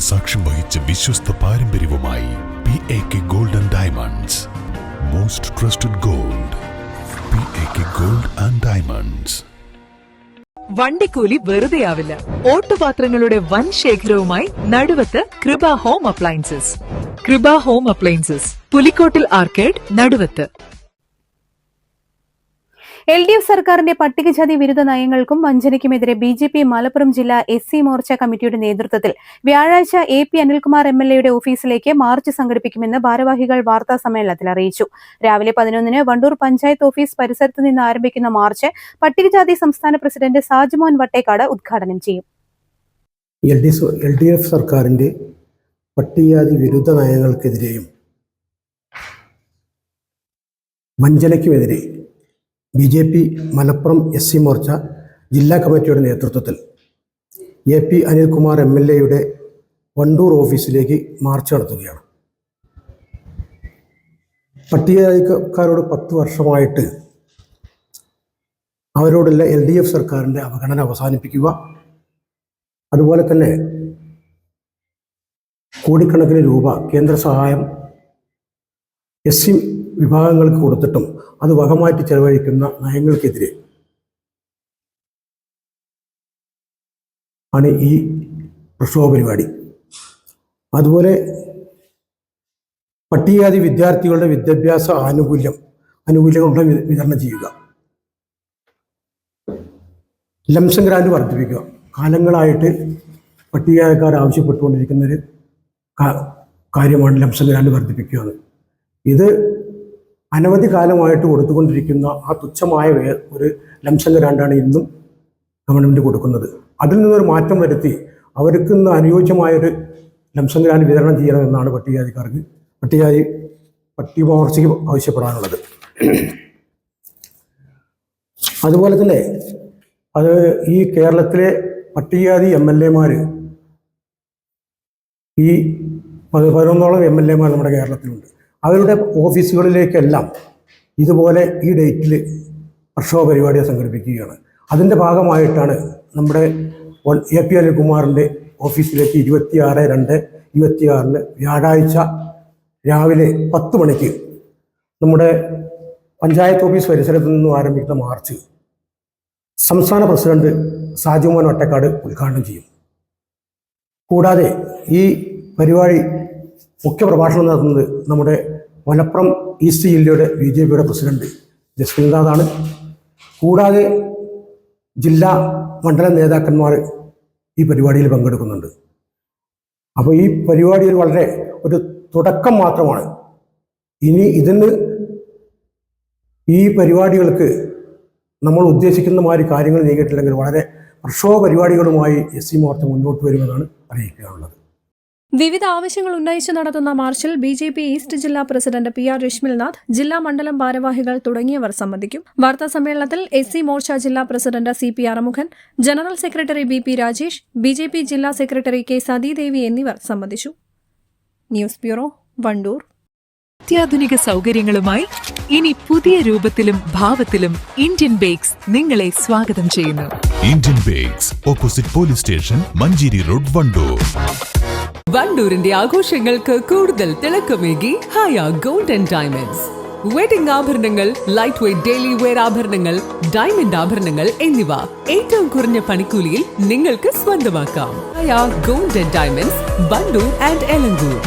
സാക്ഷ്യം വഹിച്ച വിശ്വസ്ത പാരമ്പര്യവുമായി PAK Gold and Diamonds. Most trusted gold. PAK Gold and Diamonds. വണ്ടിക്കൂലി വെറുതെയാവില്ല. ഓട്ടുപാത്രങ്ങളുടെ വൻ ശേഖരവുമായി നടുവത്ത് കൃപ ഹോം അപ്ലയൻസസ്. കൃപ ഹോം അപ്ലയൻസസ്, പുലിക്കോട്ടിൽ ആർക്കേഡ്, നടുവത്ത്. LDF സർക്കാരിന്റെ പട്ടികജാതി വിരുദ്ധ നയങ്ങൾക്കും വഞ്ചനയ്ക്കുമെതിരെ BJP മലപ്പുറം ജില്ലാ SC മോർച്ച കമ്മിറ്റിയുടെ നേതൃത്വത്തിൽ വ്യാഴാഴ്ച AP അനിൽകുമാർ MLAയുടെ ഓഫീസിലേക്ക് മാർച്ച് സംഘടിപ്പിക്കുമെന്ന് ഭാരവാഹികൾ വാർത്താ സമ്മേളനത്തിൽ അറിയിച്ചു. രാവിലെ 11-ന് വണ്ടൂർ പഞ്ചായത്ത് ഓഫീസ് പരിസരത്ത് നിന്ന് ആരംഭിക്കുന്ന മാർച്ച് പട്ടികജാതി സംസ്ഥാന പ്രസിഡന്റ് സാജുമോൻ വട്ടേക്കാട് ഉദ്ഘാടനം ചെയ്യും. LDF സർക്കാരിന്റെ പട്ടികജാതി വിരുദ്ധ നയങ്ങൾക്കെതിരെയും വഞ്ചനയ്ക്കുമെതിരെ BJP മലപ്പുറം SC മോർച്ച ജില്ലാ കമ്മിറ്റിയുടെ നേതൃത്വത്തിൽ AP അനിൽകുമാർ MLAയുടെ വണ്ടൂർ ഓഫീസിലേക്ക് മാർച്ച് നടത്തുകയാണ്. പട്ടികജാതിക്കാരോട് 10 വർഷമായിട്ട് അവരോടുള്ള LDF സർക്കാരിൻ്റെ അവഗണന അവസാനിപ്പിക്കുക, അതുപോലെ തന്നെ കോടിക്കണക്കിന് രൂപ കേന്ദ്ര സഹായം SC വിഭാഗങ്ങൾക്ക് കൊടുത്തിട്ടും അത് വകമാറ്റി ചെലവഴിക്കുന്ന നയങ്ങൾക്കെതിരെ ആണ് ഈ പ്രക്ഷോഭ പരിപാടി. അതുപോലെ പട്ടികജാതി വിദ്യാർത്ഥികളുടെ വിദ്യാഭ്യാസ ആനുകൂല്യങ്ങളുടെ വിതരണം ചെയ്യുക, ലംസം ഗ്രാന്റ് വർദ്ധിപ്പിക്കുക. കാലങ്ങളായിട്ട് പട്ടികജാതിക്കാർ ആവശ്യപ്പെട്ടുകൊണ്ടിരിക്കുന്നൊരു കാര്യമാണ് ലംസം ഗ്രാന്റ് വർദ്ധിപ്പിക്കുക. ഇത് അനവധി കാലമായിട്ട് കൊടുത്തുകൊണ്ടിരിക്കുന്ന ആ തുച്ഛമായ ഒരു ലംസം ഗ്രാന്റാണ് ഇന്നും ഗവൺമെൻറ് കൊടുക്കുന്നത്. അതിൽ നിന്നൊരു മാറ്റം വരുത്തി അവർക്ക് ഇന്ന് അനുയോജ്യമായൊരു ലംസം ഗ്രാന്റ് വിതരണം ചെയ്യണമെന്നാണ് പട്ടിക മോർച്ചയ്ക്ക് ആവശ്യപ്പെടാനുള്ളത്. അതുപോലെ തന്നെ ഈ കേരളത്തിലെ പട്ടികജാതി MLAമാർ, ഈ 11ഓളം MLAമാർ നമ്മുടെ കേരളത്തിലുണ്ട്. അവരുടെ ഓഫീസുകളിലേക്കെല്ലാം ഇതുപോലെ ഈ ഡേറ്റിൽ പ്രക്ഷോഭ പരിപാടികൾ സംഘടിപ്പിക്കുകയാണ്. അതിൻ്റെ ഭാഗമായിട്ടാണ് നമ്മുടെ AP അനിൽകുമാറിൻ്റെ ഓഫീസിലേക്ക് 26/2/26 വ്യാഴാഴ്ച രാവിലെ 10 മണിക്ക് നമ്മുടെ പഞ്ചായത്ത് ഓഫീസ് പരിസരത്ത് നിന്നും ആരംഭിക്കുന്ന മാർച്ച് സംസ്ഥാന പ്രസിഡന്റ് സാജുമോൻ വട്ടേക്കാട് ഉദ്ഘാടനം ചെയ്യും. കൂടാതെ ഈ പരിപാടി മുഖ്യ പ്രഭാഷണം നടത്തുന്നത് നമ്മുടെ മലപ്പുറം ഈസ്റ്റ് ജില്ലയുടെ BJPയുടെ പ്രസിഡന്റ് ജസ്മിൻദാദാണ്. കൂടാതെ ജില്ലാ മണ്ഡലം നേതാക്കന്മാർ ഈ പരിപാടിയിൽ പങ്കെടുക്കുന്നുണ്ട്. അപ്പോൾ ഈ പരിപാടി വളരെ ഒരു തുടക്കം മാത്രമാണ്. ഇനി ഈ പരിപാടികൾക്ക് നമ്മൾ ഉദ്ദേശിക്കുന്ന മാതിരി കാര്യങ്ങൾ നീങ്ങിയിട്ടില്ലെങ്കിൽ വളരെ പ്രക്ഷോഭ പരിപാടികളുമായി SC മോർച്ച മുന്നോട്ട് വരുമെന്നാണ് അറിയിക്കാനുള്ളത്. വിവിധ ആവശ്യങ്ങൾ ഉന്നയിച്ച് നടത്തുന്ന മാർച്ചിൽ BJP ഈസ്റ്റ് ജില്ലാ പ്രസിഡന്റ് PR രശ്മിൽനാഥ്, ജില്ലാ മണ്ഡലം ഭാരവാഹികൾ തുടങ്ങിയവർ സംബന്ധിക്കും. വാർത്താ സമ്മേളനത്തിൽ SC മോർച്ച ജില്ലാ president CP Arumughan, general secretary BP Rajesh, BJP ജില്ലാ സെക്രട്ടറി K സതീദേവി എന്നിവർ സംബന്ധിച്ചു. News bureau, Wandoor. അത്യാധുനിക സൗകര്യങ്ങളുമായി ഇനി പുതിയ രൂപത്തിലും ഭാവത്തിലും ഇന്ത്യൻ ബേക്സ് നിങ്ങളെ സ്വാഗതം ചെയ്യുന്നു. Indian bakes, opposite police station, Manjeri road, Wandoor. വണ്ടൂരിന്റെ ആഘോഷങ്ങൾക്ക് കൂടുതൽ തിളക്കമേകി Haya gold and diamonds. Wedding ആഭരണങ്ങൾ, ലൈറ്റ് വെയ്റ്റ് ഡെയിലി വെയർ ആഭരണങ്ങൾ, ഡയമണ്ട് ആഭരണങ്ങൾ എന്നിവ ഏറ്റവും കുറഞ്ഞ പണിക്കൂലിയിൽ നിങ്ങൾക്ക് സ്വന്തമാക്കാം. Haya gold and diamonds, Wandoor and Elankur.